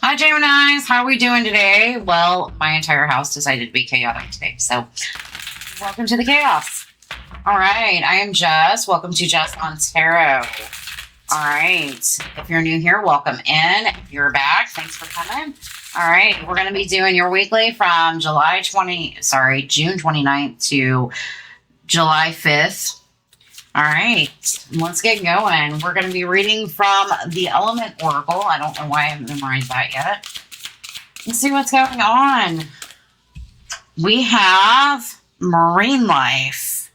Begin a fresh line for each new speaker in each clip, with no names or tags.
Hi, Geminis. How are we doing today? Well, my entire house decided to be chaotic today. So, welcome to the chaos. All right. I am Jess. Welcome to Jess on Tarot. All right. If you're new here, welcome in. If you're back, thanks for coming. All right. We're going to be doing your weekly from June 29th to July 5th. All right, let's get going. We're going to be reading from the Element Oracle. I don't know why I haven't memorized that yet. Let's see what's going on. We have marine life.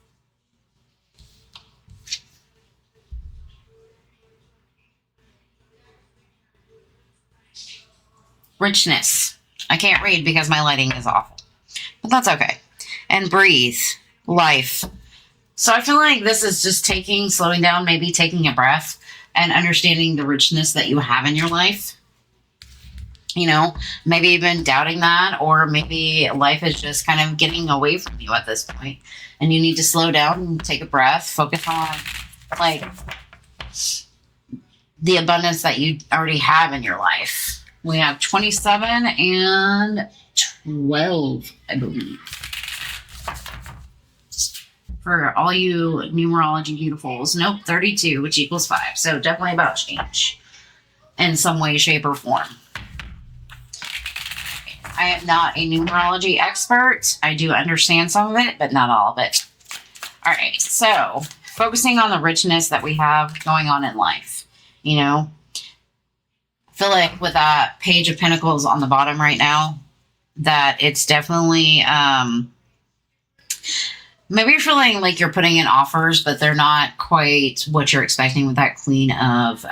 Richness. I can't read because my lighting is awful, but that's okay. And breathe. Life. So I feel like this is just slowing down, maybe taking a breath and understanding the richness that you have in your life. You know, maybe even doubting that, or maybe life is just kind of getting away from you at this point and you need to slow down and take a breath, focus on like the abundance that you already have in your life. We have 27 and 12, I believe. For all you numerology beautifuls. Nope, 32, which equals 5. So definitely about change in some way, shape, or form. I am not a numerology expert. I do understand some of it, but not all of it. All right, so focusing on the richness that we have going on in life. You know, I feel like with that Page of Pentacles on the bottom right now, that it's definitely... maybe you're feeling like you're putting in offers, but they're not quite what you're expecting with that Queen of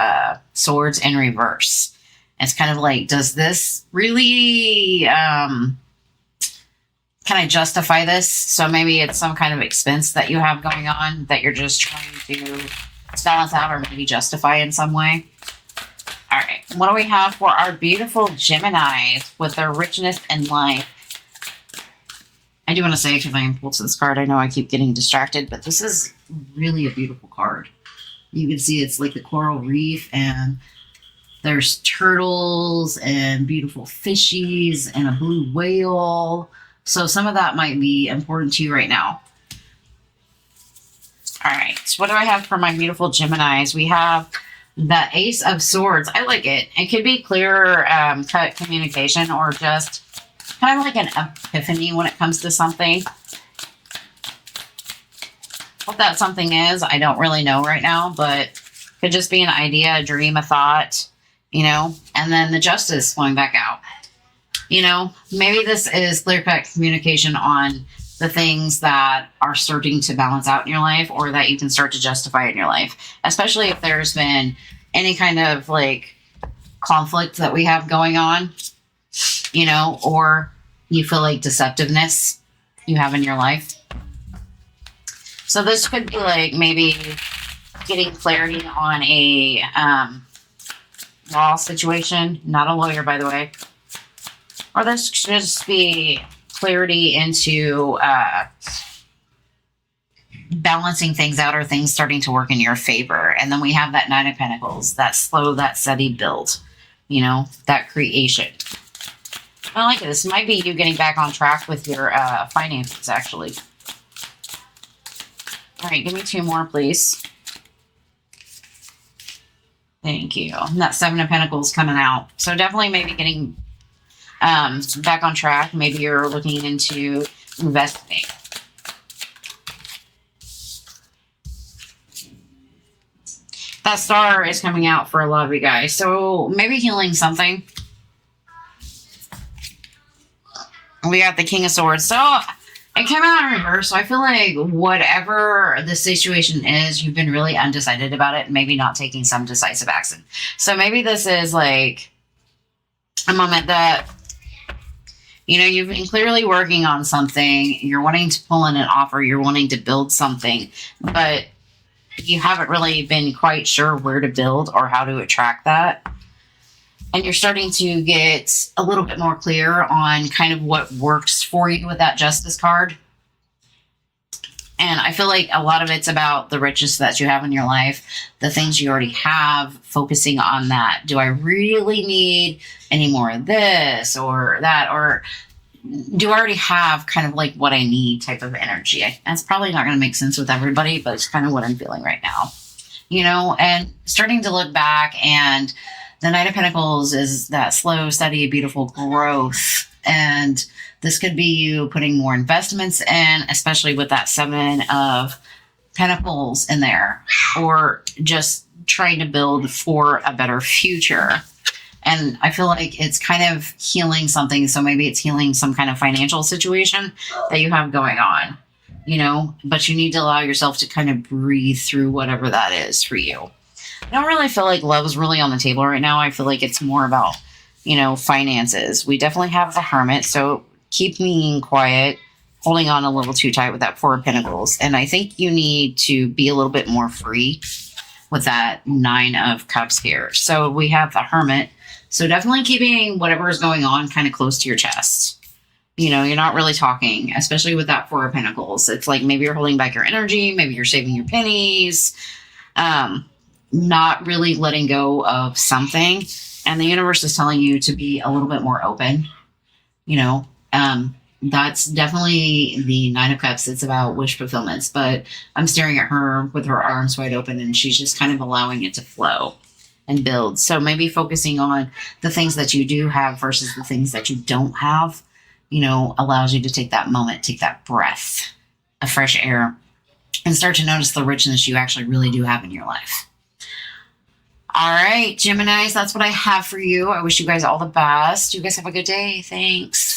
Swords in reverse. It's kind of like, does this really kind of justify this? So maybe it's some kind of expense that you have going on that you're just trying to balance out or maybe justify in some way. All right. What do we have for our beautiful Geminis with their richness in life? I do want to say, because I am pulled to this card, I know I keep getting distracted, but this is really a beautiful card. You can see it's like the coral reef, and there's turtles and beautiful fishies and a blue whale. So some of that might be important to you right now. All right. What do I have for my beautiful Geminis? We have the Ace of Swords. I like it. It could be clear cut communication, or just kind of like an epiphany when it comes to something. What that something is, I don't really know right now, but could just be an idea, a dream, a thought, you know, and then the Justice going back out. You know, maybe this is clear-cut communication on the things that are starting to balance out in your life, or that you can start to justify in your life, especially if there's been any kind of like conflict that we have going on. You know, or you feel like deceptiveness you have in your life. So this could be like maybe getting clarity on a law situation. Not a lawyer, by the way. Or this could just be clarity into balancing things out, or things starting to work in your favor. And then we have that Nine of Pentacles, that slow, that steady build, you know, that creation. I like it. This might be you getting back on track with your finances, actually. All right, give me 2 more, please. Thank you. And that Seven of Pentacles coming out. So definitely maybe getting back on track. Maybe you're looking into investing. That Star is coming out for a lot of you guys. So maybe healing something. We got the King of Swords. So it came out in reverse. So I feel like whatever the situation is, you've been really undecided about it, and maybe not taking some decisive action. So maybe this is like a moment that, you know, you've been clearly working on something. You're wanting to pull in an offer. You're wanting to build something, but you haven't really been quite sure where to build or how to attract that. And you're starting to get a little bit more clear on kind of what works for you with that Justice card. And I feel like a lot of it's about the riches that you have in your life, the things you already have, focusing on that. Do I really need any more of this or that? Or do I already have kind of like what I need type of energy? That's probably not going to make sense with everybody, but it's kind of what I'm feeling right now. And starting to look back, and the Knight of Pentacles is that slow, steady, beautiful growth. And this could be you putting more investments in, especially with that Seven of Pentacles in there, or just trying to build for a better future. And I feel like it's kind of healing something. So maybe it's healing some kind of financial situation that you have going on, but you need to allow yourself to kind of breathe through whatever that is for you. I don't really feel like love is really on the table right now. I feel like it's more about, finances. We definitely have the Hermit. So keep being quiet, holding on a little too tight with that Four of Pentacles. And I think you need to be a little bit more free with that Nine of Cups here. So we have the Hermit. So definitely keeping whatever is going on kind of close to your chest. You're not really talking, especially with that Four of Pentacles. It's like maybe you're holding back your energy. Maybe you're saving your pennies. Not really letting go of something. And the universe is telling you to be a little bit more open. That's definitely the Nine of Cups. It's about wish fulfillments. But I'm staring at her with her arms wide open, and she's just kind of allowing it to flow and build. So maybe focusing on the things that you do have versus the things that you don't have, allows you to take that moment, take that breath of fresh air, and start to notice the richness you actually really do have in your life. All right, Geminis, that's what I have for you. I wish you guys all the best. You guys have a good day. Thanks.